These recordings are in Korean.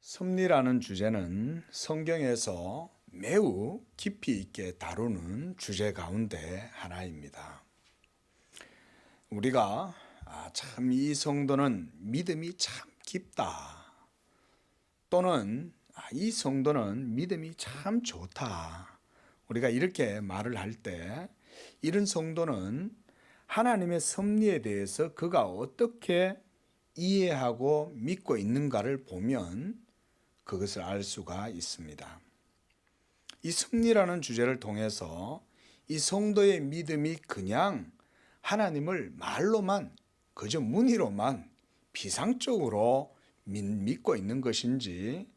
섭리라는 주제는 성경에서 매우 깊이 있게 다루는 주제 가운데 하나입니다. 우리가 참 이 성도는 믿음이 참 깊다, 또는 이 성도는 믿음이 참 좋다, 우리가 이렇게 말을 할 때 이런 성도는 하나님의 섭리에 대해서 그가 어떻게 이해하고 믿고 있는가를 보면 그것을 알 수가 있습니다. 이 섭리라는 주제를 통해서 이 성도의 믿음이 그냥 하나님을 말로만, 그저 문의로만 피상적으로 믿고 있는 것인지,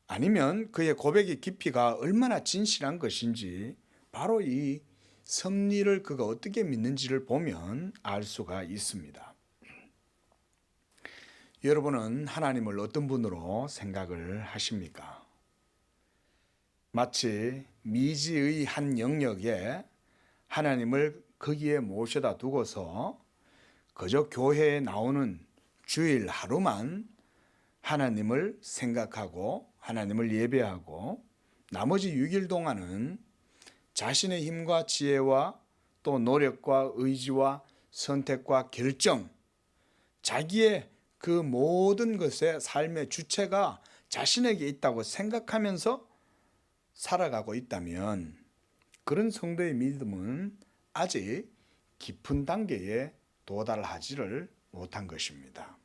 아니면 그의 고백의 깊이가 얼마나 진실한 것인지 바로 이 섭리를 그가 어떻게 믿는지를 보면 알 수가 있습니다. 여러분은 하나님을 어떤 분으로 생각을 하십니까? 마치 미지의 한 영역에 하나님을 거기에 모셔다 두고서 그저 교회에 나오는 주일 하루만 하나님을 생각하고 하나님을 예배하고 나머지 6일 동안은 자신의 힘과 지혜와 또 노력과 의지와 선택과 결정, 자기의 그 모든 것의 삶의 주체가 자신에게 있다고 생각하면서 살아가고 있다면 그런 성도의 믿음은 아직 깊은 단계에 도달하지를 못한 것입니다.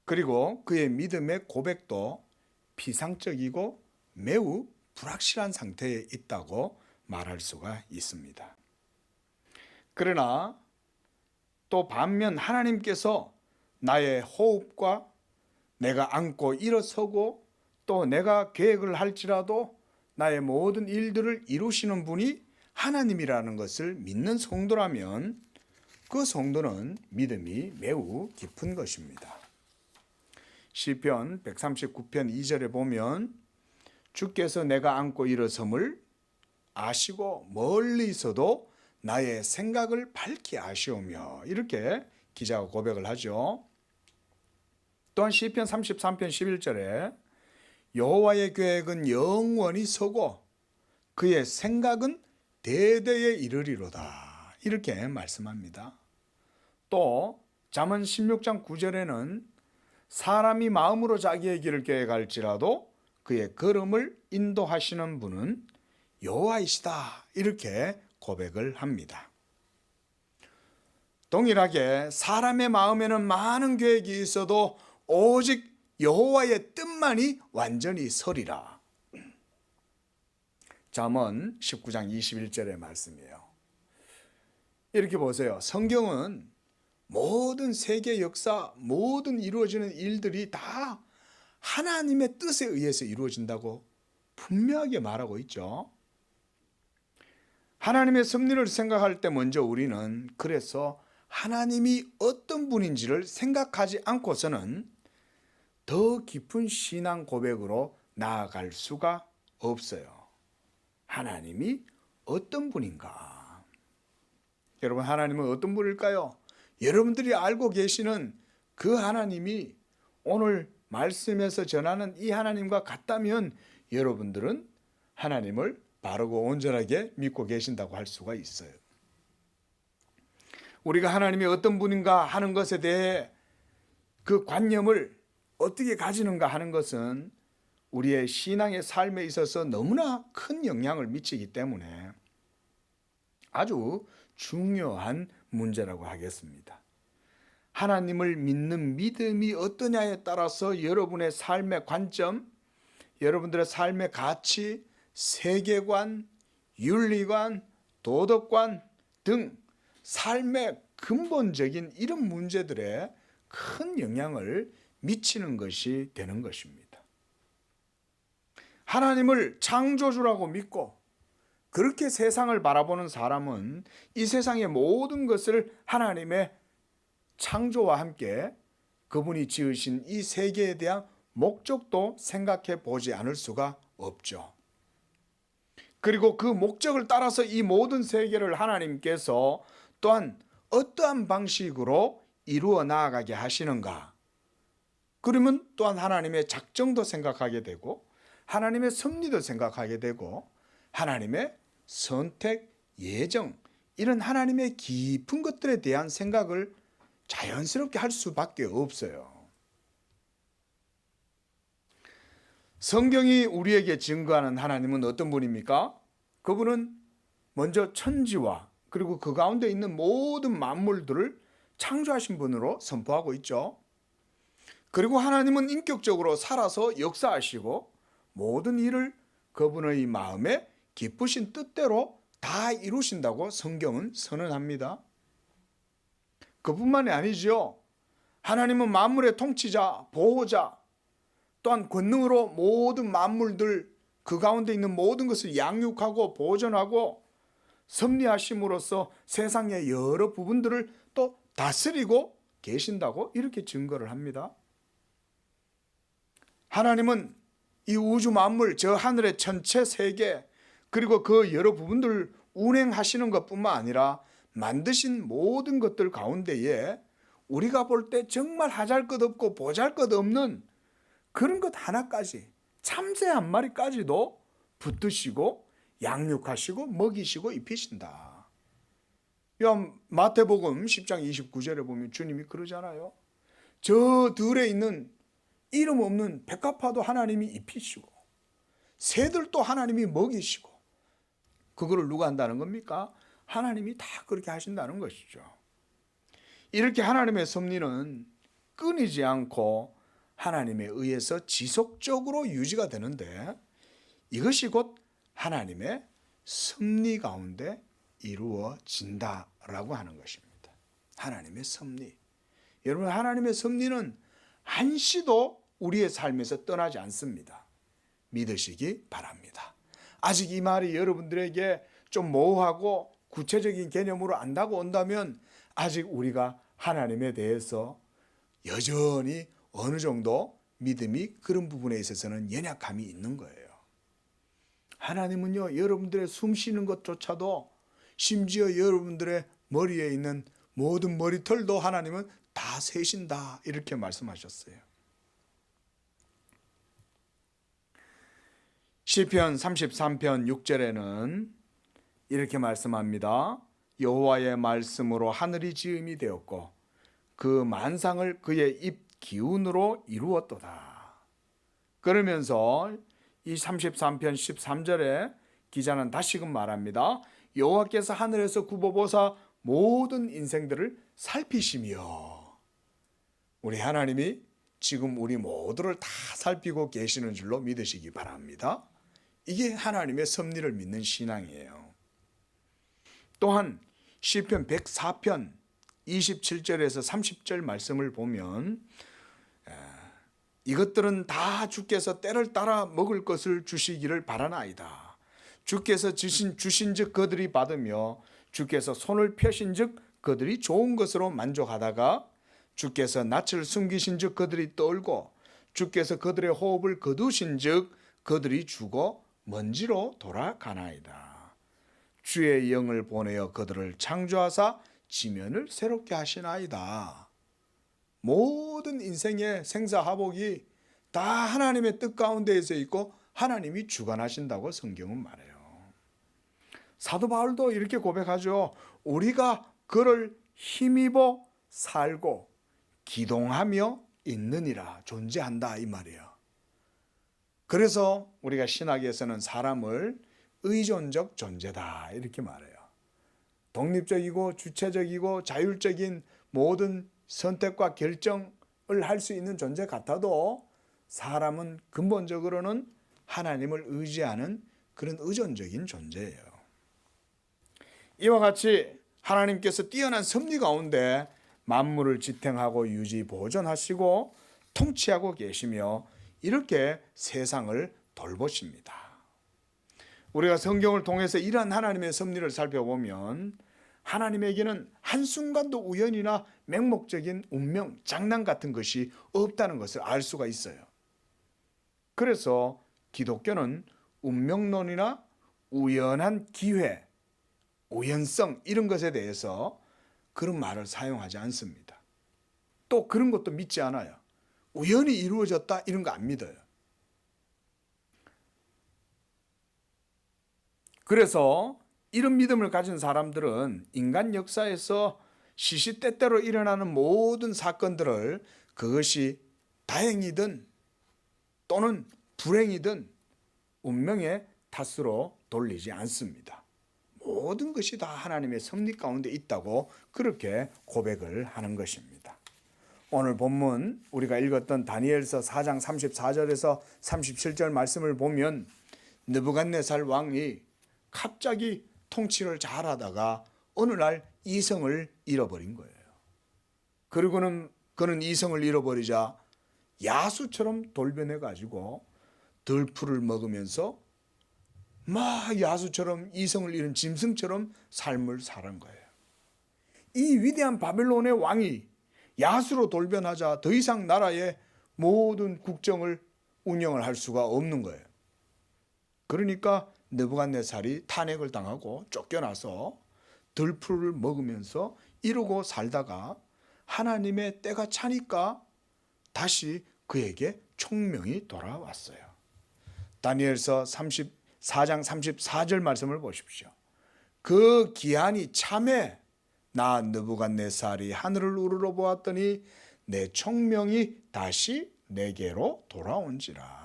그리고 그의 믿음의 고백도 피상적이고 매우 불확실한 상태에 있다고 말할 수가 있습니다. 그러나 또 반면 하나님께서 나의 호흡과 내가 앉고 일어서고 또 내가 계획을 할지라도 나의 모든 일들을 이루시는 분이 하나님이라는 것을 믿는 성도라면 그 성도는 믿음이 매우 깊은 것입니다. 시편 139편 2절에 보면 주께서 내가 앉고 일어섬을 아시고 멀리서도 나의 생각을 밝히 아시오며, 이렇게 기자가 고백을 하죠. 또한 시편 33편 11절에 여호와의 계획은 영원히 서고 그의 생각은 대대에 이르리로다, 이렇게 말씀합니다. 또 잠언 16장 9절에는 사람이 마음으로 자기의 길을 계획할지라도 그의 걸음을 인도하시는 분은 여호와이시다, 이렇게 고백을 합니다. 동일하게 사람의 마음에는 많은 계획이 있어도 오직 여호와의 뜻만이 완전히 서리라. 잠언 19장 21절의 말씀이에요. 이렇게 보세요. 성경은 모든 세계 역사, 모든 이루어지는 일들이 다 하나님의 뜻에 의해서 이루어진다고 분명하게 말하고 있죠. 하나님의 섭리를 생각할 때 먼저 우리는 그래서 하나님이 어떤 분인지를 생각하지 않고서는 더 깊은 신앙 고백으로 나아갈 수가 없어요. 하나님이 어떤 분인가? 여러분, 하나님은 어떤 분일까요? 여러분들이 알고 계시는 그 하나님이 오늘 말씀에서 전하는 이 하나님과 같다면 여러분들은 하나님을 바르고 온전하게 믿고 계신다고 할 수가 있어요. 우리가 하나님이 어떤 분인가 하는 것에 대해 그 관념을 어떻게 가지는가 하는 것은 우리의 신앙의 삶에 있어서 너무나 큰 영향을 미치기 때문에 아주 중요한 문제라고 하겠습니다. 하나님을 믿는 믿음이 어떠냐에 따라서 여러분의 삶의 관점, 여러분들의 삶의 가치, 세계관, 윤리관, 도덕관 등 삶의 근본적인 이런 문제들에 큰 영향을 미치는 것이 되는 것입니다. 하나님을 창조주라고 믿고 그렇게 세상을 바라보는 사람은 이 세상의 모든 것을 하나님의 창조와 함께 그분이 지으신 이 세계에 대한 목적도 생각해 보지 않을 수가 없죠. 그리고 그 목적을 따라서 이 모든 세계를 하나님께서 또한 어떠한 방식으로 이루어 나아가게 하시는가? 그러면 또한 하나님의 작정도 생각하게 되고 하나님의 섭리도 생각하게 되고 하나님의 선택, 예정, 이런 하나님의 깊은 것들에 대한 생각을 자연스럽게 할 수밖에 없어요. 성경이 우리에게 증거하는 하나님은 어떤 분입니까? 그분은 먼저 천지와 그리고 그 가운데 있는 모든 만물들을 창조하신 분으로 선포하고 있죠. 그리고 하나님은 인격적으로 살아서 역사하시고 모든 일을 그분의 마음에 기쁘신 뜻대로 다 이루신다고 성경은 선언합니다. 그뿐만이 아니죠. 하나님은 만물의 통치자, 보호자, 또한 권능으로 모든 만물들 그 가운데 있는 모든 것을 양육하고 보존하고 섭리하심으로써 세상의 여러 부분들을 또 다스리고 계신다고 이렇게 증거를 합니다. 하나님은 이 우주 만물, 저 하늘의 전체 세계 그리고 그 여러 부분들을 운행하시는 것뿐만 아니라 만드신 모든 것들 가운데에 우리가 볼 때 정말 하잘것없고 보잘것없는 그런 것 하나까지, 참새 한 마리까지도 붙드시고 양육하시고 먹이시고 입히신다. 마태복음 10장 29절에 보면 주님이 그러잖아요. 저 들에 있는 이름 없는 백합화도 하나님이 입히시고 새들도 하나님이 먹이시고, 그거를 누가 한다는 겁니까? 하나님이 다 그렇게 하신다는 것이죠. 이렇게 하나님의 섭리는 끊이지 않고 하나님에 의해서 지속적으로 유지가 되는데 이것이 곧 하나님의 섭리 가운데 이루어진다라고 하는 것입니다. 하나님의 섭리. 여러분, 하나님의 섭리는 한시도 우리의 삶에서 떠나지 않습니다. 믿으시기 바랍니다. 아직 이 말이 여러분들에게 좀 모호하고 구체적인 개념으로 안 다가온다면 아직 우리가 하나님에 대해서 여전히 어느 정도 믿음이 그런 부분에 있어서는 연약함이 있는 거예요. 하나님은요, 여러분들의 숨 쉬는 것조차도, 심지어 여러분들의 머리에 있는 모든 머리털도 하나님은 다 세신다, 이렇게 말씀하셨어요. 시편 33편 6절에는 이렇게 말씀합니다. 여호와의 말씀으로 하늘이 지음이 되었고 그 만상을 그의 입 기운으로 이루었도다. 그러면서 이 33편 13절에 기자는 다시금 말합니다. 여호와께서 하늘에서 굽어보사 모든 인생들을 살피시며, 우리 하나님이 지금 우리 모두를 다 살피고 계시는 줄로 믿으시기 바랍니다. 이게 하나님의 섭리를 믿는 신앙이에요. 또한 시편 104편 27절에서 30절 말씀을 보면 이것들은 다 주께서 때를 따라 먹을 것을 주시기를 바라나이다. 주께서 주신즉 그들이 받으며 주께서 손을 펴신즉 그들이 좋은 것으로 만족하다가 주께서 낯을 숨기신즉 그들이 떨고 주께서 그들의 호흡을 거두신즉 그들이 죽어 먼지로 돌아가나이다. 주의 영을 보내어 그들을 창조하사 지면을 새롭게 하시나이다. 모든 인생의 생사화복이 다 하나님의 뜻 가운데에서 있고 하나님이 주관하신다고 성경은 말해요. 사도 바울도 이렇게 고백하죠. 우리가 그를 힘입어 살고 기동하며 있느니라, 존재한다, 이 말이에요. 그래서 우리가 신학에서는 사람을 의존적 존재다, 이렇게 말해요. 독립적이고 주체적이고 자율적인 모든 선택과 결정을 할 수 있는 존재 같아도 사람은 근본적으로는 하나님을 의지하는 그런 의존적인 존재예요. 이와 같이 하나님께서 뛰어난 섭리 가운데 만물을 지탱하고 유지 보존하시고 통치하고 계시며 이렇게 세상을 돌보십니다. 우리가 성경을 통해서 이러한 하나님의 섭리를 살펴보면 하나님에게는 한순간도 우연이나 맹목적인 운명, 장난 같은 것이 없다는 것을 알 수가 있어요. 그래서 기독교는 운명론이나 우연한 기회, 우연성 이런 것에 대해서 그런 말을 사용하지 않습니다. 또 그런 것도 믿지 않아요. 우연히 이루어졌다 이런 거 안 믿어요. 그래서 이런 믿음을 가진 사람들은 인간 역사에서 시시때때로 일어나는 모든 사건들을 그것이 다행이든 또는 불행이든 운명의 탓으로 돌리지 않습니다. 모든 것이 다 하나님의 섭리 가운데 있다고 그렇게 고백을 하는 것입니다. 오늘 본문 우리가 읽었던 다니엘서 4장 34절에서 37절 말씀을 보면 느부갓네살 왕이 갑자기 통치를 잘하다가 어느 날 이성을 잃어버린 거예요. 그리고는 그는 이성을 잃어버리자 야수처럼 돌변해 가지고 들풀을 먹으면서 막 야수처럼 이성을 잃은 짐승처럼 삶을 사는 거예요. 이 위대한 바벨론의 왕이 야수로 돌변하자 더 이상 나라의 모든 국정을 운영을 할 수가 없는 거예요. 그러니까 느부갓네살이 탄핵을 당하고 쫓겨나서 들풀을 먹으면서 이러고 살다가 하나님의 때가 차니까 다시 그에게 총명이 돌아왔어요. 다니엘서 34장 34절 말씀을 보십시오. 그 기한이 참에 나 느부갓네살이 하늘을 우러러 보았더니 내 총명이 다시 내게로 돌아온지라.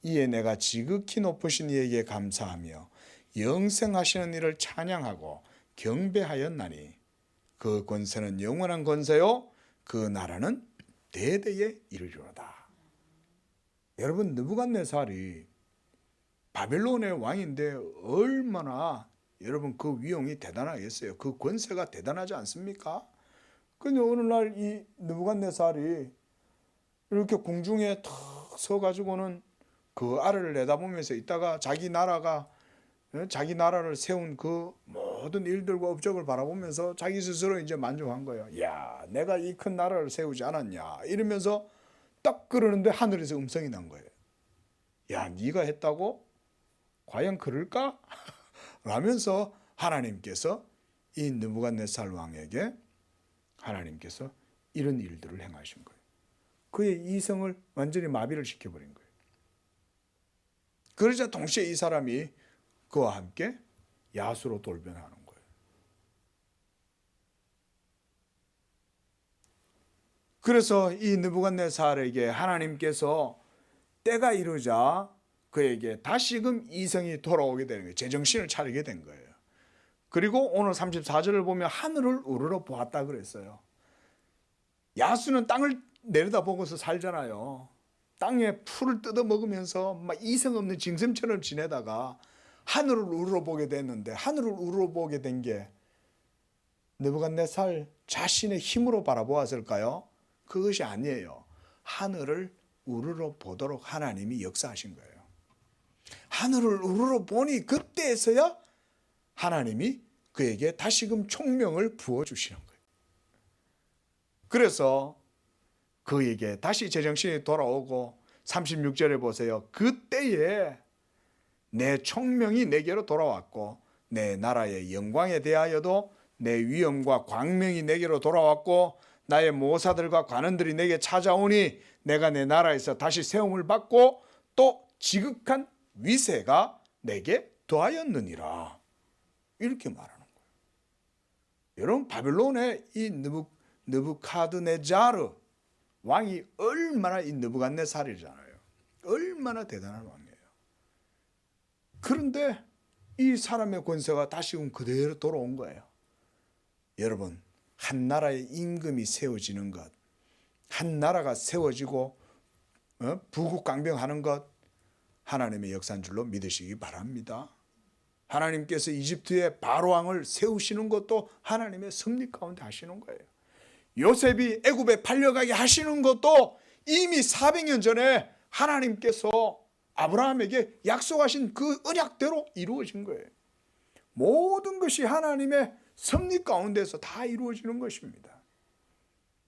이에 내가 지극히 높으신 이에게 감사하며 영생하시는 이를 찬양하고 경배하였나니 그 권세는 영원한 권세요 그 나라는 대대에 이르리로다. 여러분, 느부갓네살이 바벨론의 왕인데 얼마나 여러분 그 위용이 대단하겠어요. 그 권세가 대단하지 않습니까? 근데 어느 날 이 느부갓네살이 이렇게 궁중에 탁 서가지고는 그 아래를 내다보면서 있다가 자기 나라를 세운 그 모든 일들과 업적을 바라보면서 자기 스스로 이제 만족한 거예요. 야, 내가 이 큰 나라를 세우지 않았냐 이러면서 딱 그러는데 하늘에서 음성이 난 거예요. 야, 네가 했다고? 과연 그럴까? 라면서 하나님께서 이 느부갓네살 왕에게 하나님께서 이런 일들을 행하신 거예요. 그의 이성을 완전히 마비를 시켜버린 거예요. 그러자 동시에 이 사람이 그와 함께 야수로 돌변하는 거예요. 그래서 이 느부갓네살에게 하나님께서 때가 이르자 그에게 다시금 이성이 돌아오게 되는 거예요. 제정신을 차리게 된 거예요. 그리고 오늘 34절을 보면 하늘을 우러러 보았다 그랬어요. 야수는 땅을 내려다보고서 살잖아요. 땅에 풀을 뜯어 먹으면서 막 이성 없는 짐승처럼 지내다가 하늘을 우러보게 됐는데, 하늘을 우러보게 된 게 느부갓네살 자신의 힘으로 바라보았을까요? 그것이 아니에요. 하늘을 우러러 보도록 하나님이 역사하신 거예요. 하늘을 우러러 보니 그때에서야 하나님이 그에게 다시금 총명을 부어주시는 거예요. 그래서 그에게 다시 제정신이 돌아오고 36절에 보세요. 그때에 내 총명이 내게로 돌아왔고 내 나라의 영광에 대하여도 내 위엄과 광명이 내게로 돌아왔고 나의 모사들과 관원들이 내게 찾아오니 내가 내 나라에서 다시 세움을 받고 또 지극한 위세가 내게 더하였느니라. 이렇게 말하는 거예요. 여러분, 바벨론의 이 느부카드네자르 왕이 얼마나 이 느부갓네살이잖아요. 얼마나 대단한 왕이에요. 그런데 이 사람의 권세가 다시금 그대로 돌아온 거예요. 여러분, 한 나라의 임금이 세워지는 것, 한 나라가 세워지고 부국강병하는 것, 하나님의 역사인 줄로 믿으시기 바랍니다. 하나님께서 이집트의 바로왕을 세우시는 것도 하나님의 섭리 가운데 하시는 거예요. 요셉이 애굽에 팔려가게 하시는 것도 이미 400년 전에 하나님께서 아브라함에게 약속하신 그 언약대로 이루어진 거예요. 모든 것이 하나님의 섭리 가운데서 다 이루어지는 것입니다.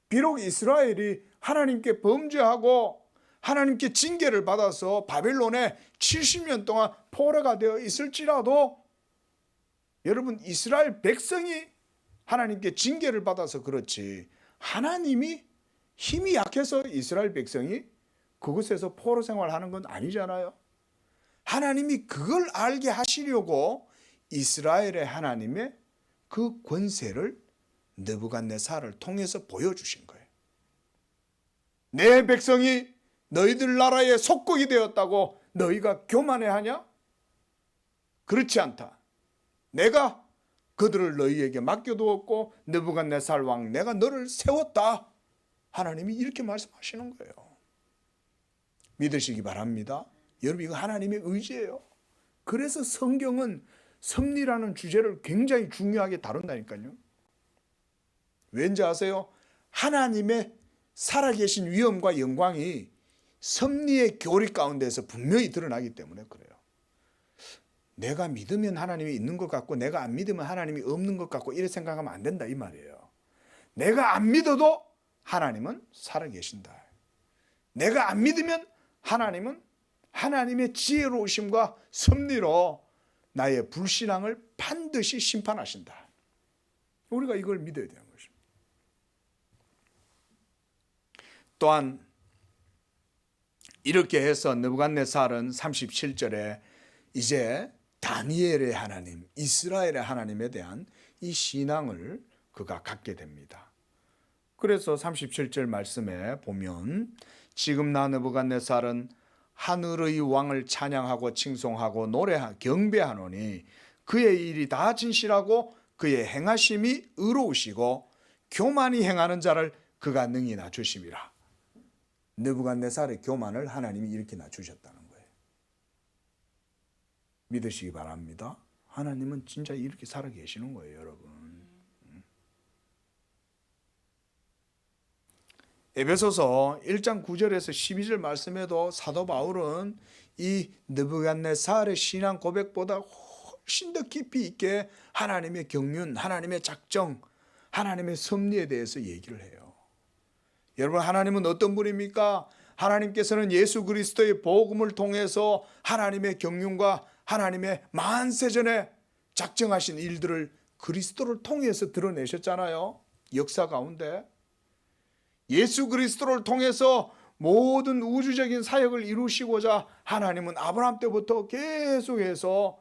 비록 이스라엘이 하나님께 범죄하고 하나님께 징계를 받아서 바벨론에 70년 동안 포로가 되어 있을지라도 여러분, 이스라엘 백성이 하나님께 징계를 받아서 그렇지 하나님이 힘이 약해서 이스라엘 백성이 그곳에서 포로 생활하는 건 아니잖아요. 하나님이 그걸 알게 하시려고 이스라엘의 하나님의 그 권세를 느부갓네살을 통해서 보여주신 거예요. 내 백성이 너희들 나라의 속국이 되었다고 너희가 교만해하냐? 그렇지 않다. 내가 그들을 너희에게 맡겨두었고 느부갓네살 왕 내가 너를 세웠다. 하나님이 이렇게 말씀하시는 거예요. 믿으시기 바랍니다. 여러분 이거 하나님의 의지예요. 그래서 성경은 섭리라는 주제를 굉장히 중요하게 다룬다니까요. 왠지 아세요? 하나님의 살아계신 위엄과 영광이 섭리의 교리 가운데서 분명히 드러나기 때문에 그래요. 내가 믿으면 하나님이 있는 것 같고 내가 안 믿으면 하나님이 없는 것 같고 이렇게 생각하면 안 된다 이 말이에요. 내가 안 믿어도 하나님은 살아계신다. 내가 안 믿으면 하나님은 하나님의 지혜로우심과 섭리로 나의 불신앙을 반드시 심판하신다. 우리가 이걸 믿어야 되는 것입니다. 또한 이렇게 해서 느부갓네살은 37절에 이제 다니엘의 하나님, 이스라엘의 하나님에 대한 이 신앙을 그가 갖게 됩니다. 그래서 37절 말씀에 보면 지금 나 느부갓네살은 하늘의 왕을 찬양하고 칭송하고 경배하노니 그의 일이 다 진실하고 그의 행하심이 의로우시고 교만이 행하는 자를 그가 능히 낮추심이라. 느부갓네살의 교만을 하나님이 이렇게 낮추셨다는 거예요. 믿으시기 바랍니다. 하나님은 진짜 이렇게 살아계시는 거예요, 여러분. 에베소서 1장 9절에서 12절 말씀에도 사도 바울은 이 느부갓네살의 신앙 고백보다 훨씬 더 깊이 있게 하나님의 경륜, 하나님의 작정, 하나님의 섭리에 대해서 얘기를 해요. 여러분 하나님은 어떤 분입니까? 하나님께서는 예수 그리스도의 복음을 통해서 하나님의 경륜과 하나님의 만세전에 작정하신 일들을 그리스도를 통해서 드러내셨잖아요. 역사 가운데. 예수 그리스도를 통해서 모든 우주적인 사역을 이루시고자 하나님은 아브라함 때부터 계속해서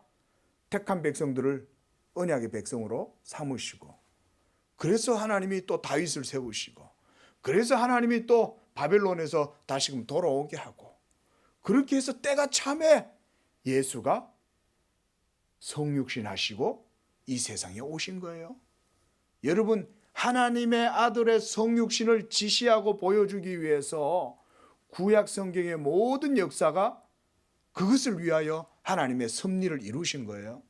택한 백성들을 언약의 백성으로 삼으시고 그래서 하나님이 또 다윗을 세우시고 그래서 하나님이 또 바벨론에서 다시금 돌아오게 하고 그렇게 해서 때가 참에 예수가 성육신 하시고 이 세상에 오신 거예요. 여러분 하나님의 아들의 성육신을 지시하고 보여주기 위해서 구약 성경의 모든 역사가 그것을 위하여 하나님의 섭리를 이루신 거예요.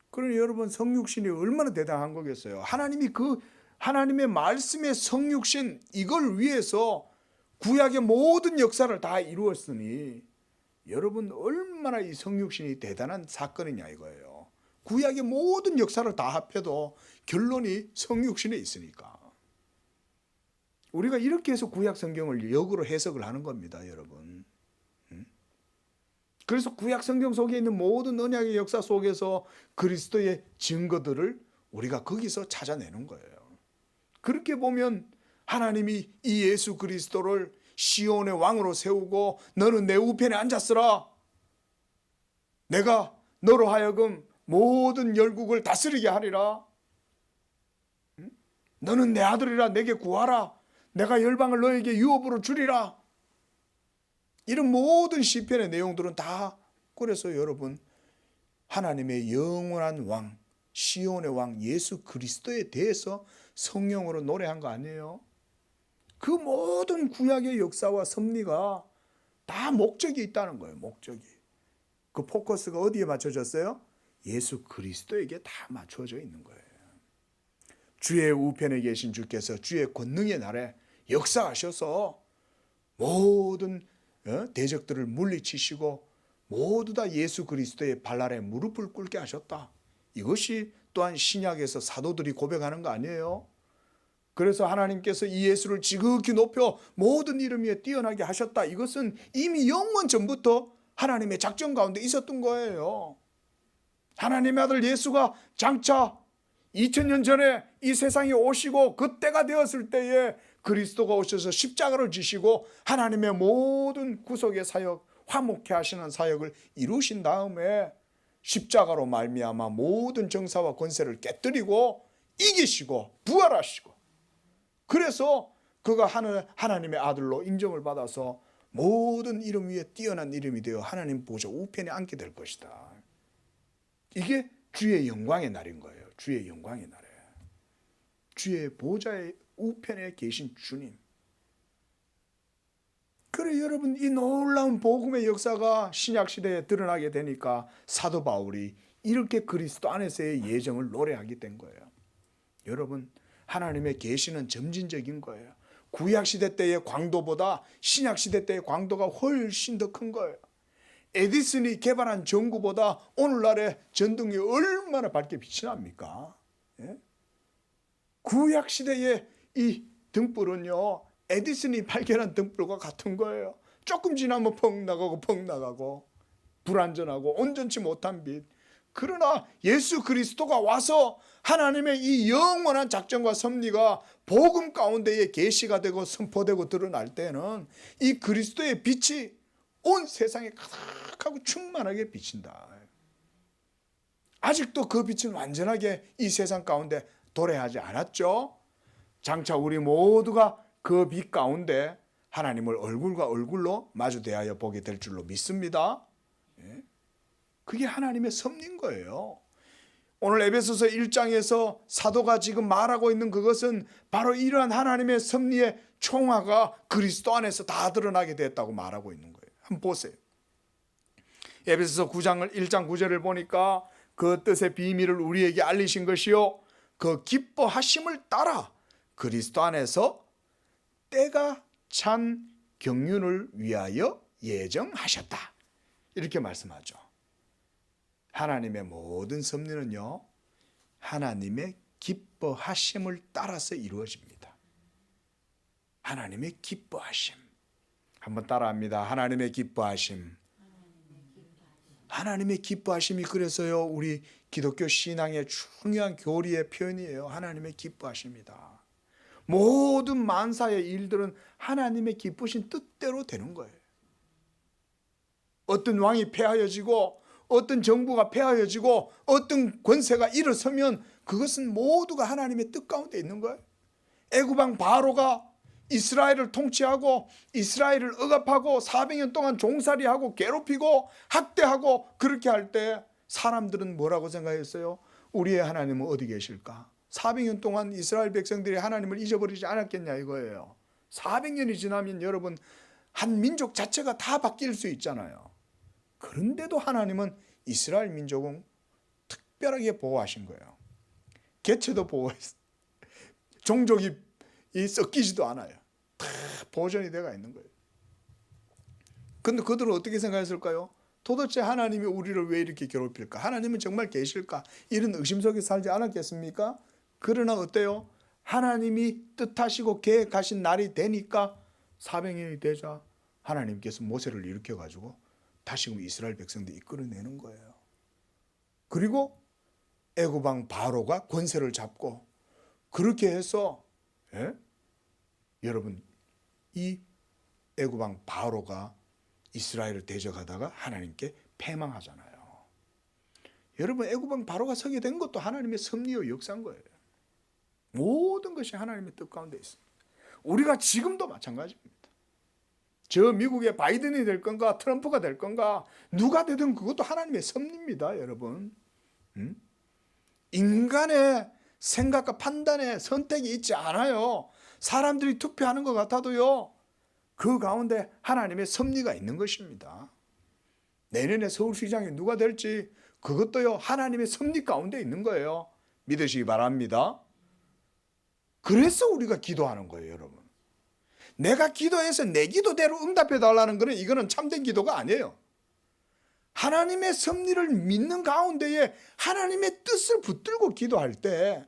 그러니 여러분 성육신이 얼마나 대단한 거겠어요. 하나님이 그 하나님의 말씀의 성육신 이걸 위해서 구약의 모든 역사를 다 이루었으니 여러분 얼마나 이 성육신이 대단한 사건이냐 이거예요. 구약의 모든 역사를 다 합해도 결론이 성육신에 있으니까. 우리가 이렇게 해서 구약 성경을 역으로 해석을 하는 겁니다, 여러분. 그래서 구약 성경 속에 있는 모든 언약의 역사 속에서 그리스도의 증거들을 우리가 거기서 찾아내는 거예요. 그렇게 보면 하나님이 이 예수 그리스도를 시온의 왕으로 세우고 너는 내 우편에 앉았으라. 내가 너로 하여금 모든 열국을 다스리게 하리라. 너는 내 아들이라 내게 구하라. 내가 열방을 너에게 유업으로 주리라. 이런 모든 시편의 내용들은 다 그래서 여러분 하나님의 영원한 왕 시온의 왕 예수 그리스도에 대해서 성령으로 노래한 거 아니에요? 그 모든 구약의 역사와 섭리가 다 목적이 있다는 거예요. 목적이. 그 포커스가 어디에 맞춰졌어요? 예수 그리스도에게 다 맞춰져 있는 거예요. 주의 우편에 계신 주께서 주의 권능의 날에 역사하셔서 모든 대적들을 물리치시고 모두 다 예수 그리스도의 발 아래 무릎을 꿇게 하셨다. 이것이 또한 신약에서 사도들이 고백하는 거 아니에요? 그래서 하나님께서 이 예수를 지극히 높여 모든 이름 위에 뛰어나게 하셨다. 이것은 이미 영원 전부터 하나님의 작전 가운데 있었던 거예요. 하나님의 아들 예수가 장차 2000년 전에 이 세상에 오시고 그때가 되었을 때에 그리스도가 오셔서 십자가를 지시고 하나님의 모든 구속의 사역, 화목케 하시는 사역을 이루신 다음에 십자가로 말미암아 모든 정사와 권세를 깨뜨리고 이기시고 부활하시고, 그래서 그가 하나님의 아들로 인정을 받아서 모든 이름 위에 뛰어난 이름이 되어 하나님 보좌 우편에 앉게 될 것이다. 이게 주의 영광의 날인 거예요. 주의 영광의 날에 주의 보좌의 우편에 계신 주님. 그래 여러분, 이 놀라운 복음의 역사가 신약시대에 드러나게 되니까 사도 바울이 이렇게 그리스도 안에서의 예정을 노래하게 된 거예요. 여러분, 하나님의 계시는 점진적인 거예요. 구약시대 때의 광도보다 신약시대 때의 광도가 훨씬 더 큰 거예요. 에디슨이 개발한 전구보다 오늘날의 전등이 얼마나 밝게 빛이 납니까? 예? 구약시대의 이 등불은요, 에디슨이 발견한 등불과 같은 거예요. 조금 지나면 펑 나가고 불완전하고 온전치 못한 빛. 그러나 예수 그리스도가 와서 하나님의 이 영원한 작정과 섭리가 복음 가운데에 계시가 되고 선포되고 드러날 때는 이 그리스도의 빛이 온 세상에 가득하고 충만하게 비친다. 아직도 그 빛은 완전하게 이 세상 가운데 도래하지 않았죠. 장차 우리 모두가 그 빛 가운데 하나님을 얼굴과 얼굴로 마주 대하여 보게 될 줄로 믿습니다. 그게 하나님의 섭리인 거예요. 오늘 에베소서 1장에서 사도가 지금 말하고 있는 그것은 바로 이러한 하나님의 섭리의 총화가 그리스도 안에서 다 드러나게 됐다고 말하고 있는 거예요. 한번 보세요. 에베소서 1장 9절을 보니까 그 뜻의 비밀을 우리에게 알리신 것이요 그 기뻐하심을 따라 그리스도 안에서 때가 찬 경륜을 위하여 예정하셨다. 이렇게 말씀하죠. 하나님의 모든 섭리는요, 하나님의 기뻐하심을 따라서 이루어집니다. 하나님의 기뻐하심. 한번 따라합니다. 하나님의 기뻐하심. 하나님의 기뻐하심이 그래서요, 우리 기독교 신앙의 중요한 교리의 표현이에요. 하나님의 기뻐하십니다. 모든 만사의 일들은 하나님의 기쁘신 뜻대로 되는 거예요. 어떤 왕이 패하여지고 어떤 정부가 패하여지고 어떤 권세가 일어서면 그것은 모두가 하나님의 뜻 가운데 있는 거예요. 애굽왕 바로가 이스라엘을 통치하고 이스라엘을 억압하고 400년 동안 종살이하고 괴롭히고 학대하고 그렇게 할 때 사람들은 뭐라고 생각했어요? 우리의 하나님은 어디 계실까? 400년 동안 이스라엘 백성들이 하나님을 잊어버리지 않았겠냐 이거예요. 400년이 지나면 여러분 한 민족 자체가 다 바뀔 수 있잖아요. 그런데도 하나님은 이스라엘 민족은 특별하게 보호하신 거예요. 개체도 보호했어요. 종족이 섞이지도 않아요. 다 보존이 되어 있는 거예요. 그런데 그들은 어떻게 생각했을까요? 도대체 하나님이 우리를 왜 이렇게 괴롭힐까? 하나님은 정말 계실까? 이런 의심 속에 살지 않았겠습니까? 그러나 어때요? 하나님이 뜻하시고 계획하신 날이 되니까 400년이 되자 하나님께서 모세를 일으켜가지고 다시금 이스라엘 백성들 이끌어내는 거예요. 그리고 애굽왕 바로가 권세를 잡고 그렇게 해서 여러분 이 애굽왕 바로가 이스라엘을 대적하다가 하나님께 패망하잖아요. 여러분 애굽왕 바로가 서게 된 것도 하나님의 섭리와 역사인 거예요. 모든 것이 하나님의 뜻 가운데 있습니다. 우리가 지금도 마찬가지입니다. 저 미국의 바이든이 될 건가 트럼프가 될 건가 누가 되든 그것도 하나님의 섭리입니다. 여러분 인간의 생각과 판단에 선택이 있지 않아요. 사람들이 투표하는 것 같아도요 그 가운데 하나님의 섭리가 있는 것입니다. 내년에 서울시장이 누가 될지 그것도요 하나님의 섭리 가운데 있는 거예요. 믿으시기 바랍니다. 그래서 우리가 기도하는 거예요. 여러분 내가 기도해서 내 기도대로 응답해 달라는 거는 이거는 참된 기도가 아니에요. 하나님의 섭리를 믿는 가운데에 하나님의 뜻을 붙들고 기도할 때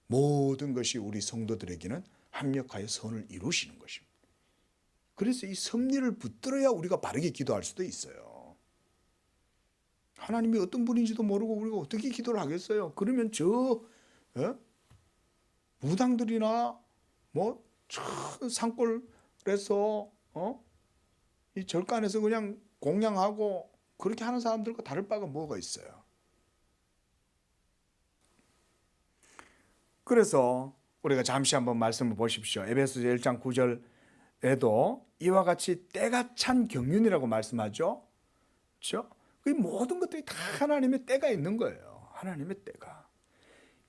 모든 것이 우리 성도들에게는 합력하여 선을 이루시는 것입니다. 그래서 이 섭리를 붙들어야 우리가 바르게 기도할 수도 있어요. 하나님이 어떤 분인지도 모르고 우리가 어떻게 기도를 하겠어요? 그러면 저 예? 무당들이나 뭐 산골에서 이 절간에서 그냥 공양하고 그렇게 하는 사람들과 다를 바가 뭐가 있어요. 그래서 우리가 잠시 한번 말씀을 보십시오. 에베소서 1장 9절에도 이와 같이 때가 찬 경륜이라고 말씀하죠. 그렇죠? 그 모든 것들이 다 하나님의 때가 있는 거예요. 하나님의 때가.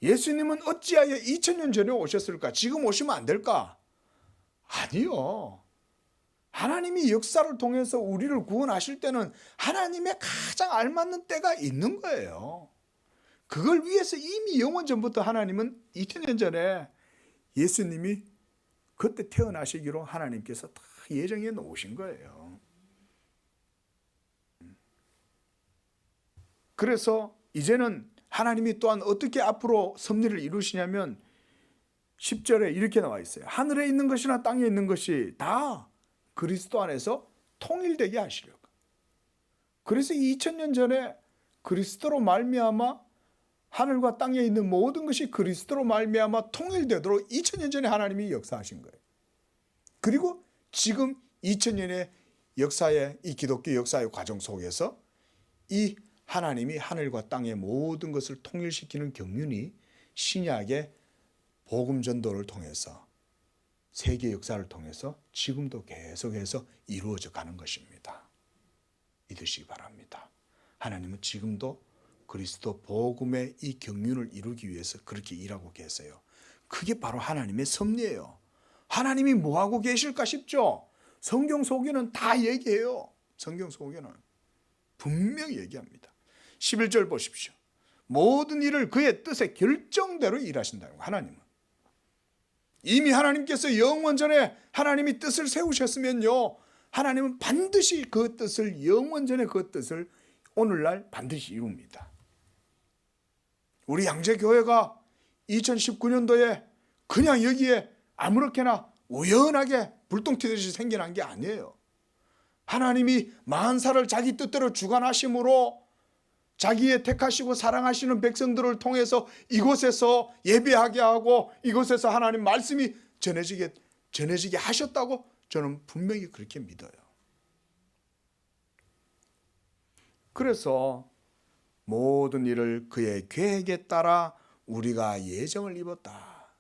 예수님은 어찌하여 2000년 전에 오셨을까? 지금 오시면 안 될까? 아니요. 하나님이 역사를 통해서 우리를 구원하실 때는 하나님의 가장 알맞는 때가 있는 거예요. 그걸 위해서 이미 영원 전부터 하나님은 2000년 전에 예수님이 그때 태어나시기로 하나님께서 다 예정해 놓으신 거예요. 그래서 이제는 하나님이 또한 어떻게 앞으로 섭리를 이루시냐면 10절에 이렇게 나와 있어요. 하늘에 있는 것이나 땅에 있는 것이 다 그리스도 안에서 통일되게 하시려고. 그래서 2000년 전에 그리스도로 말미암아 하늘과 땅에 있는 모든 것이 그리스도로 말미암아 통일되도록 2000년 전에 하나님이 역사하신 거예요. 그리고 지금 2000년의 역사의 이 기독교 역사의 과정 속에서 이 하나님이 하늘과 땅의 모든 것을 통일시키는 경륜이 신약의 복음 전도를 통해서 세계 역사를 통해서 지금도 계속해서 이루어져 가는 것입니다. 믿으시기 바랍니다. 하나님은 지금도 그리스도 복음의 이 경륜을 이루기 위해서 그렇게 일하고 계세요. 그게 바로 하나님의 섭리예요. 하나님이 뭐하고 계실까 싶죠? 성경 속에는 다 얘기해요. 성경 속에는 분명히 얘기합니다. 11절 보십시오. 모든 일을 그의 뜻의 결정대로 일하신다는 거예요. 하나님은. 이미 하나님께서 영원 전에 하나님이 뜻을 세우셨으면요. 하나님은 반드시 그 뜻을 영원 전에 그 뜻을 오늘날 반드시 이룹니다. 우리 양재교회가 2019년도에 그냥 여기에 아무렇게나 우연하게 불똥 튀듯이 생겨난 게 아니에요. 하나님이 만사를 자기 뜻대로 주관하심으로 자기의 택하시고 사랑하시는 백성들을 통해서 이곳에서 예배하게 하고 이곳에서 하나님 말씀이 전해지게 하셨다고 저는 분명히 그렇게 믿어요. 그래서 모든 일을 그의 계획에 따라 우리가 예정을 입었다.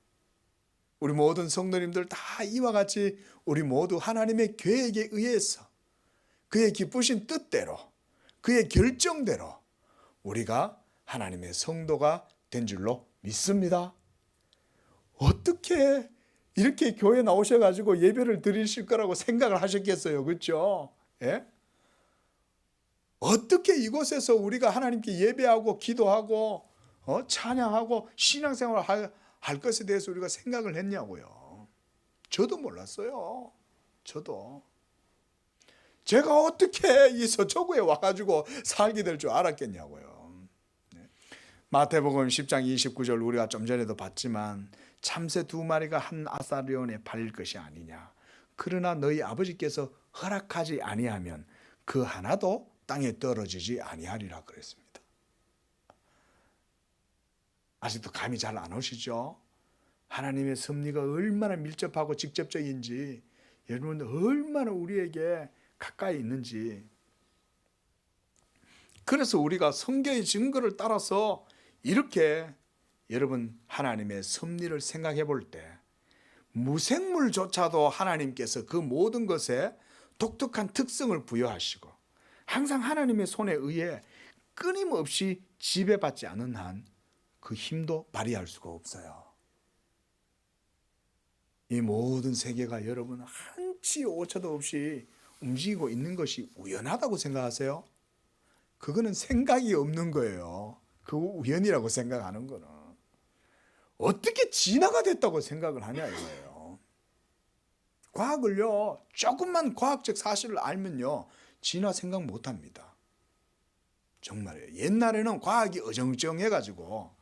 우리 모든 성도님들 다 이와 같이 우리 모두 하나님의 계획에 의해서 그의 기쁘신 뜻대로 그의 결정대로 우리가 하나님의 성도가 된 줄로 믿습니다. 어떻게 이렇게 교회 나오셔가지고 예배를 드리실 거라고 생각을 하셨겠어요? 그렇죠? 예? 어떻게 이곳에서 우리가 하나님께 예배하고 기도하고 찬양하고 신앙생활을 할 것에 대해서 우리가 생각을 했냐고요. 저도 몰랐어요. 저도. 제가 어떻게 이 서초구에 와가지고 살게 될 줄 알았겠냐고요. 마태복음 10장 29절 우리가 좀 전에도 봤지만 참새 2마리가 한 아사리온에 팔릴 것이 아니냐. 그러나 너희 아버지께서 허락하지 아니하면 그 하나도 땅에 떨어지지 아니하리라 그랬습니다. 아직도 감이 잘 안 오시죠? 하나님의 섭리가 얼마나 밀접하고 직접적인지 여러분들 얼마나 우리에게 가까이 있는지. 그래서 우리가 성경의 증거를 따라서 이렇게 여러분 하나님의 섭리를 생각해 볼 때 무생물조차도 하나님께서 그 모든 것에 독특한 특성을 부여하시고 항상 하나님의 손에 의해 끊임없이 지배받지 않은 한 그 힘도 발휘할 수가 없어요. 이 모든 세계가 여러분 한치 오차도 없이 움직이고 있는 것이 우연하다고 생각하세요? 그거는 생각이 없는 거예요. 그 우연이라고 생각하는 거는. 어떻게 진화가 됐다고 생각을 하냐 이거예요. 과학을요, 조금만 과학적 사실을 알면요, 진화 생각 못 합니다. 정말이에요. 옛날에는 과학이 어정쩡해가지고,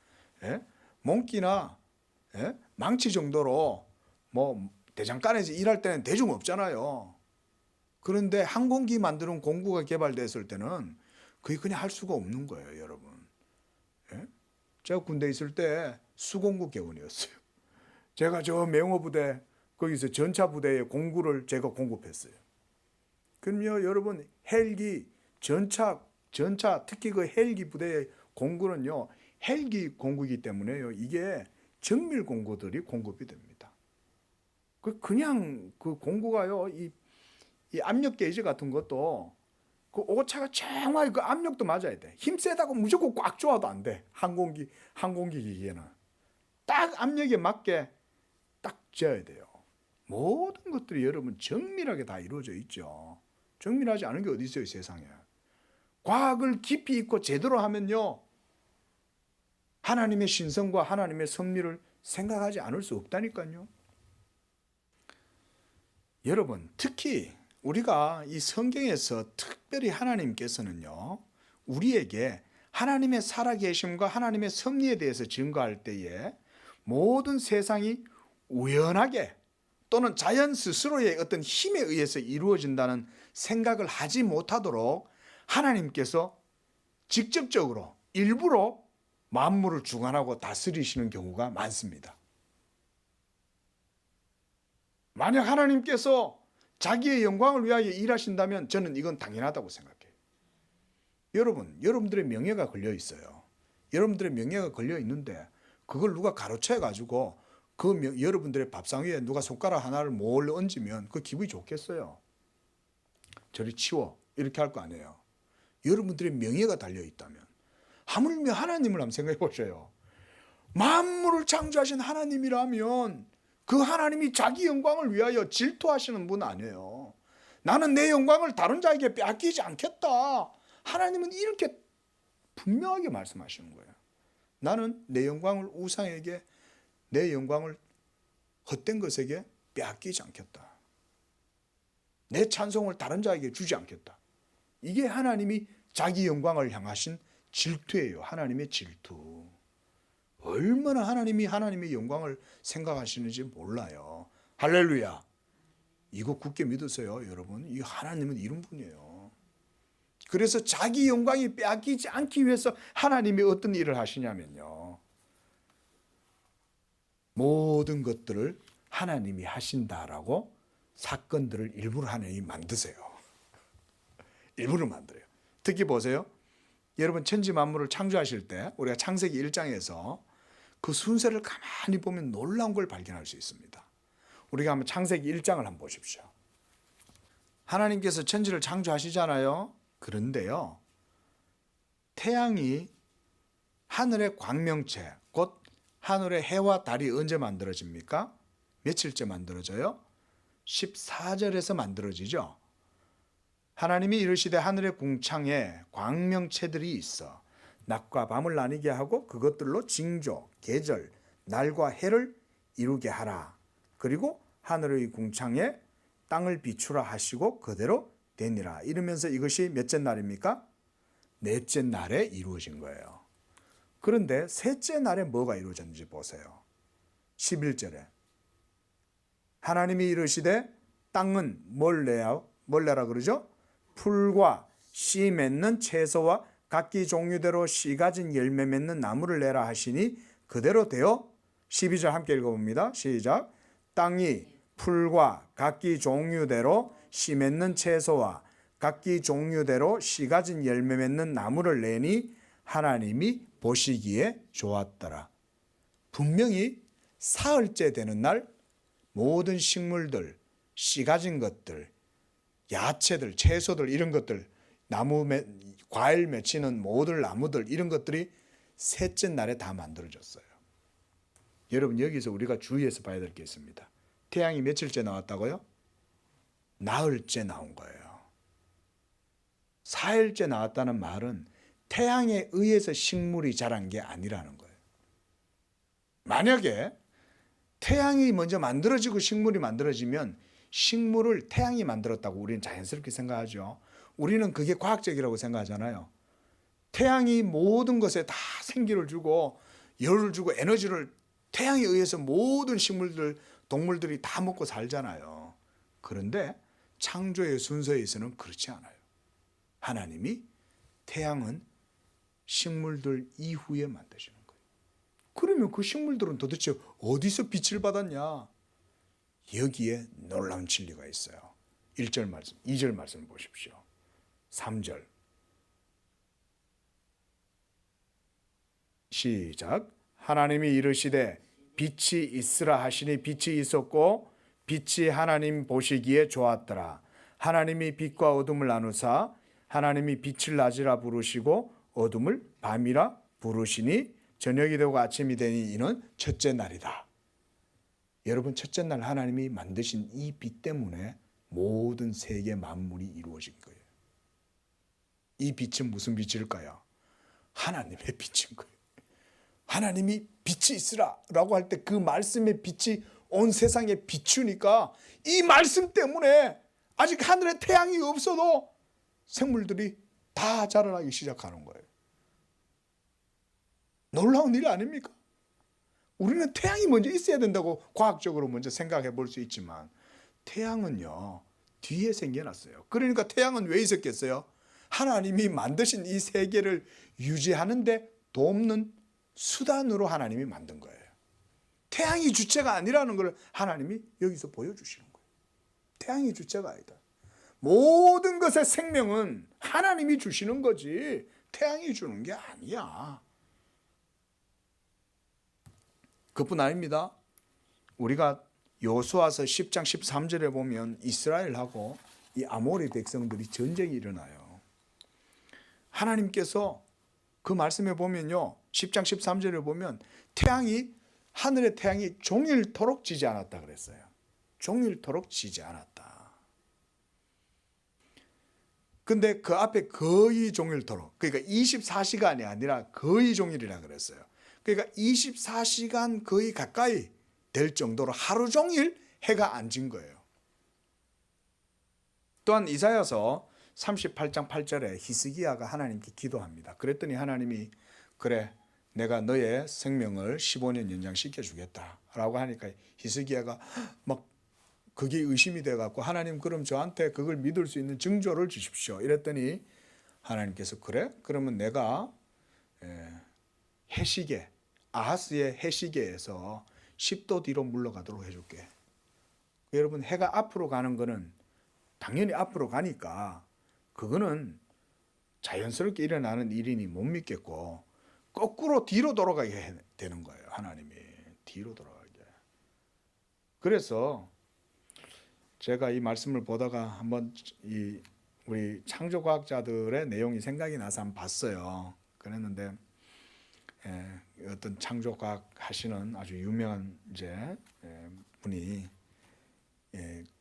몽키나 망치 정도로 뭐 대장간에서 일할 때는 대중 없잖아요. 그런데 항공기 만드는 공구가 개발됐을 때는 그게 그냥 할 수가 없는 거예요, 여러분. 제가 군대에 있을 때 수공구 개원이었어요. 제가 저 맹호부대 거기서 전차부대의 공구를 제가 공급했어요. 그럼요 여러분 헬기 전차 특히 그 헬기 부대의 공구는요 헬기 공구이기 때문에요 이게 정밀 공구들이 공급이 됩니다. 그냥 그 공구가요 이 압력 게이지 같은 것도 그 오차가 정말 그 압력도 맞아야 돼. 힘 세다고 무조건 꽉 조아도 안 돼. 항공기 기계는 딱 압력에 맞게 딱 져야 돼요. 모든 것들이 여러분 정밀하게 다 이루어져 있죠. 정밀하지 않은 게 어디 있어요 세상에. 과학을 깊이 있고 제대로 하면요 하나님의 신성과 하나님의 섭리를 생각하지 않을 수 없다니까요. 여러분 특히 우리가 이 성경에서 특별히 하나님께서는요 우리에게 하나님의 살아계심과 하나님의 섭리에 대해서 증거할 때에 모든 세상이 우연하게 또는 자연 스스로의 어떤 힘에 의해서 이루어진다는 생각을 하지 못하도록 하나님께서 직접적으로 일부러 만물을 주관하고 다스리시는 경우가 많습니다. 만약 하나님께서 자기의 영광을 위하여 일하신다면 저는 이건 당연하다고 생각해요. 여러분들의 명예가 걸려 있어요. 여러분들의 명예가 걸려 있는데 그걸 누가 가로채 가지고 여러분들의 밥상 위에 누가 손가락 하나를 몰래 얹으면 그 기분이 좋겠어요. 저리 치워 이렇게 할 거 아니에요. 여러분들의 명예가 달려 있다면 하물며 하나님을 한번 생각해 보세요. 만물을 창조하신 하나님이라면 그 하나님이 자기 영광을 위하여 질투하시는 분 아니에요. 나는 내 영광을 다른 자에게 빼앗기지 않겠다. 하나님은 이렇게 분명하게 말씀하시는 거예요. 나는 내 영광을 우상에게 내 영광을 헛된 것에게 빼앗기지 않겠다. 내 찬송을 다른 자에게 주지 않겠다. 이게 하나님이 자기 영광을 향하신 질투예요. 하나님의 질투. 얼마나 하나님이 하나님의 영광을 생각하시는지 몰라요. 할렐루야. 이거 굳게 믿으세요, 여러분. 이 하나님은 이런 분이에요. 그래서 자기 영광이 빼앗기지 않기 위해서 하나님이 어떤 일을 하시냐면요. 모든 것들을 하나님이 하신다라고 사건들을 일부러 하나님이 만드세요. 일부러 만들어요. 특히 보세요. 여러분 천지 만물을 창조하실 때 우리가 창세기 1장에서 그 순서를 가만히 보면 놀라운 걸 발견할 수 있습니다. 우리가 한번 창세기 1장을 한번 보십시오. 하나님께서 천지를 창조하시잖아요. 그런데요. 태양이 하늘의 광명체, 곧 하늘의 해와 달이 언제 만들어집니까? 며칠째 만들어져요? 14절에서 만들어지죠. 하나님이 이르시되 하늘의 궁창에 광명체들이 있어 낮과 밤을 나뉘게 하고 그것들로 징조, 계절, 날과 해를 이루게 하라. 그리고 하늘의 궁창에 땅을 비추라 하시고 그대로 되니라. 이러면서 이것이 몇째 날입니까? 넷째 날에 이루어진 거예요. 그런데 셋째 날에 뭐가 이루어졌는지 보세요. 11절에 하나님이 이르시되 땅은 뭘 내라 그러죠? 풀과 씨 맺는 채소와 각기 종류대로 씨 가진 열매 맺는 나무를 내라 하시니 그대로 되어 12절 함께 읽어봅니다. 시작. 땅이 풀과 각기 종류대로 씨 맺는 채소와 각기 종류대로 씨 가진 열매 맺는 나무를 내니 하나님이 보시기에 좋았더라. 분명히 사흘째 되는 날 모든 식물들, 씨 가진 것들, 야채들, 채소들 이런 것들, 과일 맺히는 모든 나무들 이런 것들이 셋째 날에 다 만들어졌어요. 여러분 여기서 우리가 주의해서 봐야 될 게 있습니다. 태양이 며칠째 나왔다고요? 나흘째 나온 거예요. 사흘째 나왔다는 말은 태양에 의해서 식물이 자란 게 아니라는 거예요. 만약에 태양이 먼저 만들어지고 식물이 만들어지면 식물을 태양이 만들었다고 우리는 자연스럽게 생각하죠. 우리는 그게 과학적이라고 생각하잖아요. 태양이 모든 것에 다 생기를 주고 열을 주고 에너지를 태양에 의해서 모든 식물들, 동물들이 다 먹고 살잖아요. 그런데 창조의 순서에 있어서는 그렇지 않아요. 하나님이 태양은 식물들 이후에 만드시는 거예요. 그러면 그 식물들은 도대체 어디서 빛을 받았냐? 여기에 놀라운 진리가 있어요. 1절 말씀, 2절 말씀 보십시오. 3절 시작. 하나님이 이르시되 빛이 있으라 하시니 빛이 있었고 빛이 하나님 보시기에 좋았더라. 하나님이 빛과 어둠을 나누사 하나님이 빛을 낮이라 부르시고 어둠을 밤이라 부르시니 저녁이 되고 아침이 되니 이는 첫째 날이다. 여러분, 첫째 날 하나님이 만드신 이 빛 때문에 모든 세계 만물이 이루어진 거예요. 이 빛은 무슨 빛일까요? 하나님의 빛인 거예요. 하나님이 빛이 있으라 라고 할 때 그 말씀의 빛이 온 세상에 비추니까 이 말씀 때문에 아직 하늘에 태양이 없어도 생물들이 다 자라나기 시작하는 거예요. 놀라운 일 아닙니까? 우리는 태양이 먼저 있어야 된다고 과학적으로 먼저 생각해 볼 수 있지만 태양은요 뒤에 생겨났어요. 그러니까 태양은 왜 있었겠어요? 하나님이 만드신 이 세계를 유지하는데 돕는 수단으로 하나님이 만든 거예요. 태양이 주체가 아니라는 걸 하나님이 여기서 보여주시는 거예요. 태양이 주체가 아니다. 모든 것의 생명은 하나님이 주시는 거지 태양이 주는 게 아니야. 그뿐 아닙니다. 우리가 여호수아서 10장 13절에 보면 이스라엘하고 이 아모리 백성들이 전쟁이 일어나요. 하나님께서 그 말씀에 보면요 10장 13절에 보면 하늘의 태양이 종일토록 지지 않았다 그랬어요. 종일토록 지지 않았다. 근데 그 앞에 거의 종일토록, 그러니까 24시간이 아니라 거의 종일이라 그랬어요. 그러니까 24시간 거의 가까이 될 정도로 하루 종일 해가 안 진 거예요. 또한 이사야서 38장 8절에 히스기야가 하나님께 기도합니다. 그랬더니 하나님이 그래 내가 너의 생명을 15년 연장시켜 주겠다 라고 하니까 히스기야가 막 그게 의심이 돼 갖고 하나님 그럼 저한테 그걸 믿을 수 있는 증조를 주십시오 이랬더니 하나님께서 그래 그러면 내가 해시계 아하스의 해시계에서 10도 뒤로 물러가도록 해줄게. 여러분 해가 앞으로 가는 거는 당연히 앞으로 가니까 그거는 자연스럽게 일어나는 일이니 못 믿겠고 거꾸로 뒤로 돌아가게 되는 거예요. 하나님이 뒤로 돌아가게. 그래서 제가 이 말씀을 보다가 한번 우리 창조과학자들의 내용이 생각이 나서 한번 봤어요. 그랬는데 어떤 창조과학 하시는 아주 유명한 분이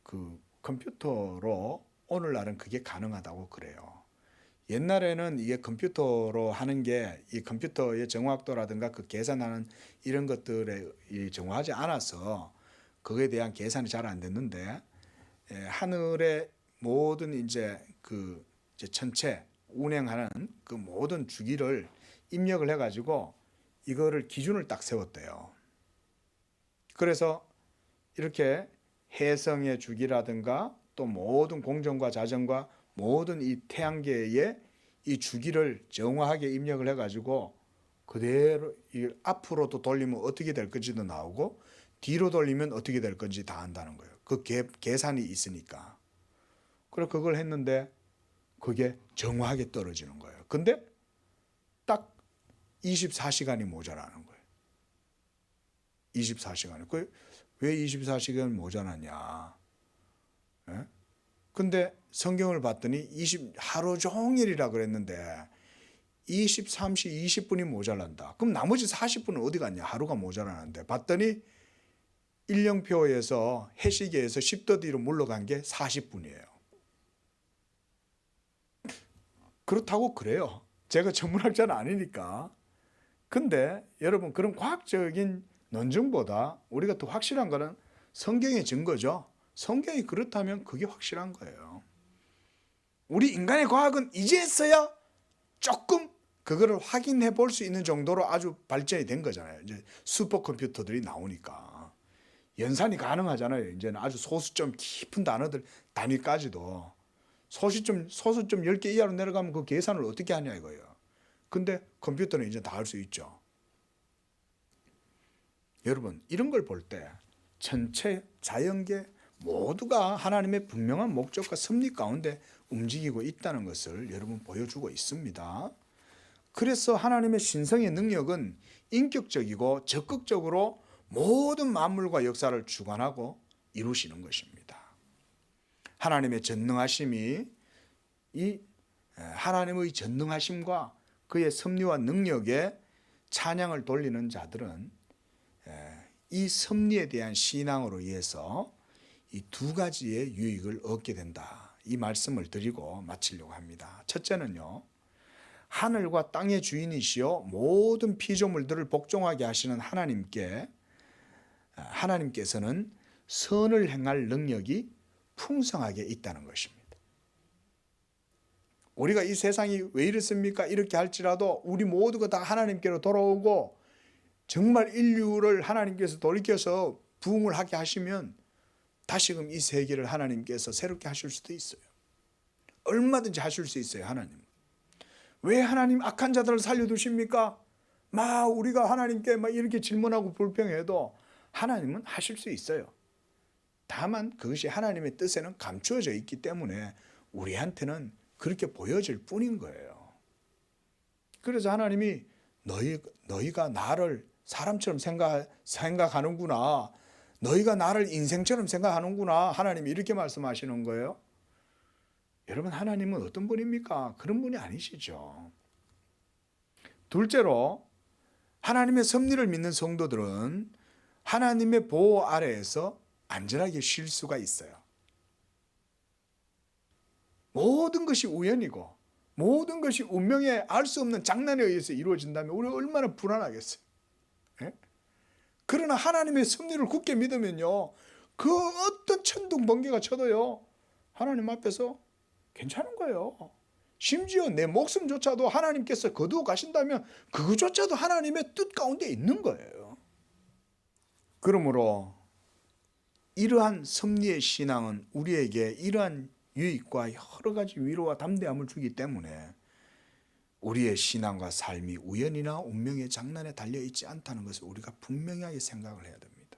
그 컴퓨터로 오늘날은 그게 가능하다고 그래요. 옛날에는 이게 컴퓨터로 하는 게 이 컴퓨터의 정확도라든가 그 계산하는 이런 것들에 정확하지 않아서 그거에 대한 계산이 잘 안 됐는데 하늘의 모든 그 천체 운행하는 그 모든 주기를 입력을 해가지고 이거를 기준을 딱 세웠대요. 그래서 이렇게 해성의 주기라든가 또 모든 공전과 자전과 모든 이 태양계의 이 주기를 정확하게 입력을 해가지고 그대로 앞으로도 돌리면 어떻게 될 건지도 나오고 뒤로 돌리면 어떻게 될 건지 다 안다는 거예요. 그 계산이 있으니까. 그래서 그걸 했는데 그게 정확하게 떨어지는 거예요. 근데 딱 24시간이 모자라는 거예요. 24시간이. 왜 24시간 모자라냐? 예? 근데 성경을 봤더니 하루 종일이라 그랬는데 23시 20분이 모자란다. 그럼 나머지 40분은 어디 갔냐? 하루가 모자라는데 봤더니 일령표에서 해시계에서 10도 뒤로 물러간 게 40분이에요. 그렇다고 그래요. 제가 전문학자는 아니니까. 근데 여러분 그런 과학적인 논증보다 우리가 더 확실한 거는 성경의 증거죠. 성경이 그렇다면 그게 확실한 거예요. 우리 인간의 과학은 이제서야 조금 그거를 확인해 볼 수 있는 정도로 아주 발전이 된 거잖아요. 이제 슈퍼컴퓨터들이 나오니까 연산이 가능하잖아요. 이제는 아주 소수점 깊은 단위까지도 소수점 10개 이하로 내려가면 그 계산을 어떻게 하냐 이거예요. 근데 컴퓨터는 이제 다 할 수 있죠. 여러분, 이런 걸 볼 때 전체 자연계 모두가 하나님의 분명한 목적과 섭리 가운데 움직이고 있다는 것을 여러분 보여주고 있습니다. 그래서 하나님의 신성의 능력은 인격적이고 적극적으로 모든 만물과 역사를 주관하고 이루시는 것입니다. 하나님의 전능하심이 이 하나님의 전능하심과 그의 섭리와 능력에 찬양을 돌리는 자들은 이 섭리에 대한 신앙으로 인해서 이 두 가지의 유익을 얻게 된다. 이 말씀을 드리고 마치려고 합니다. 첫째는요, 하늘과 땅의 주인이시여 모든 피조물들을 복종하게 하시는 하나님께서는 선을 행할 능력이 풍성하게 있다는 것입니다. 우리가 이 세상이 왜 이렇습니까? 이렇게 할지라도 우리 모두가 다 하나님께로 돌아오고 정말 인류를 하나님께서 돌이켜서 부흥을 하게 하시면 다시금 이 세계를 하나님께서 새롭게 하실 수도 있어요. 얼마든지 하실 수 있어요, 하나님. 왜 하나님 악한 자들을 살려두십니까? 우리가 하나님께 이렇게 질문하고 불평해도 하나님은 하실 수 있어요. 다만 그것이 하나님의 뜻에는 감추어져 있기 때문에 우리한테는 그렇게 보여질 뿐인 거예요. 그래서 하나님이 너희가 나를 사람처럼 생각하는구나. 너희가 나를 인생처럼 생각하는구나. 하나님이 이렇게 말씀하시는 거예요. 여러분, 하나님은 어떤 분입니까? 그런 분이 아니시죠. 둘째로, 하나님의 섭리를 믿는 성도들은 하나님의 보호 아래에서 안전하게 쉴 수가 있어요. 모든 것이 우연이고 모든 것이 운명에 알 수 없는 장난에 의해서 이루어진다면 우리가 얼마나 불안하겠어요. 예? 그러나 하나님의 섭리를 굳게 믿으면요, 그 어떤 천둥 번개가 쳐도요, 하나님 앞에서 괜찮은 거예요. 심지어 내 목숨조차도 하나님께서 거두어 가신다면 그것조차도 하나님의 뜻 가운데 있는 거예요. 그러므로 이러한 섭리의 신앙은 우리에게 이러한 유익과 여러 가지 위로와 담대함을 주기 때문에 우리의 신앙과 삶이 우연이나 운명의 장난에 달려있지 않다는 것을 우리가 분명하게 생각을 해야 됩니다.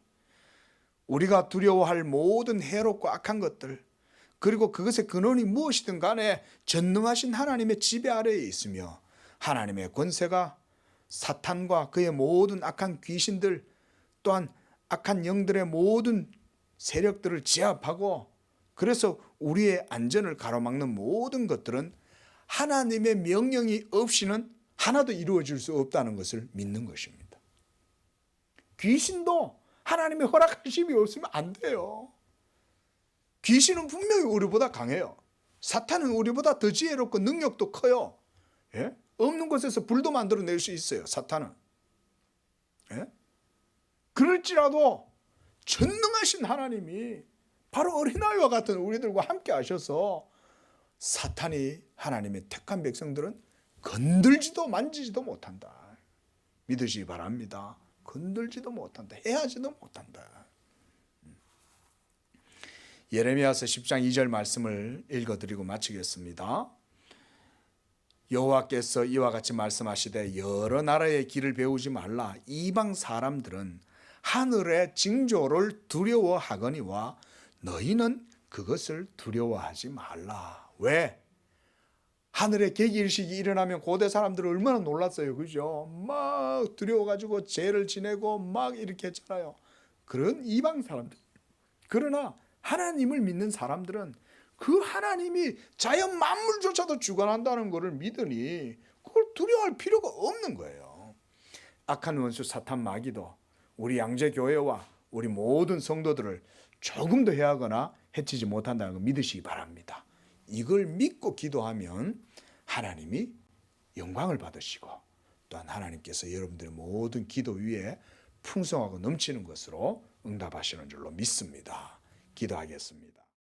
우리가 두려워할 모든 해롭고 악한 것들, 그리고 그것의 근원이 무엇이든 간에 전능하신 하나님의 지배 아래에 있으며 하나님의 권세가 사탄과 그의 모든 악한 귀신들, 또한 악한 영들의 모든 세력들을 제압하고, 그래서 우리의 안전을 가로막는 모든 것들은 하나님의 명령이 없이는 하나도 이루어질 수 없다는 것을 믿는 것입니다. 귀신도 하나님의 허락하심이 없으면 안 돼요. 귀신은 분명히 우리보다 강해요. 사탄은 우리보다 더 지혜롭고 능력도 커요. 예? 없는 곳에서 불도 만들어낼 수 있어요, 사탄은. 예? 그럴지라도 전능하신 하나님이 바로 어린아이와 같은 우리들과 함께 하셔서 사탄이 하나님의 택한 백성들은 건들지도 만지지도 못한다. 믿으시기 바랍니다. 건들지도 못한다. 해하지도 못한다. 예레미야서 10장 2절 말씀을 읽어드리고 마치겠습니다. 여호와께서 이와 같이 말씀하시되 여러 나라의 길을 배우지 말라. 이방 사람들은 하늘의 징조를 두려워하거니와 너희는 그것을 두려워하지 말라. 왜? 하늘의 계기일식이 일어나면 고대 사람들은 얼마나 놀랐어요. 그죠? 막 두려워가지고 죄를 지내고 막 이렇게 했잖아요. 그런 이방 사람들. 그러나 하나님을 믿는 사람들은 그 하나님이 자연 만물조차도 주관한다는 것을 믿으니 그걸 두려워할 필요가 없는 거예요. 악한 원수 사탄 마귀도 우리 양재교회와 우리 모든 성도들을 조금 더 해하거나 해치지 못한다는 걸 믿으시기 바랍니다. 이걸 믿고 기도하면 하나님이 영광을 받으시고 또한 하나님께서 여러분들의 모든 기도 위에 풍성하고 넘치는 것으로 응답하시는 줄로 믿습니다. 기도하겠습니다.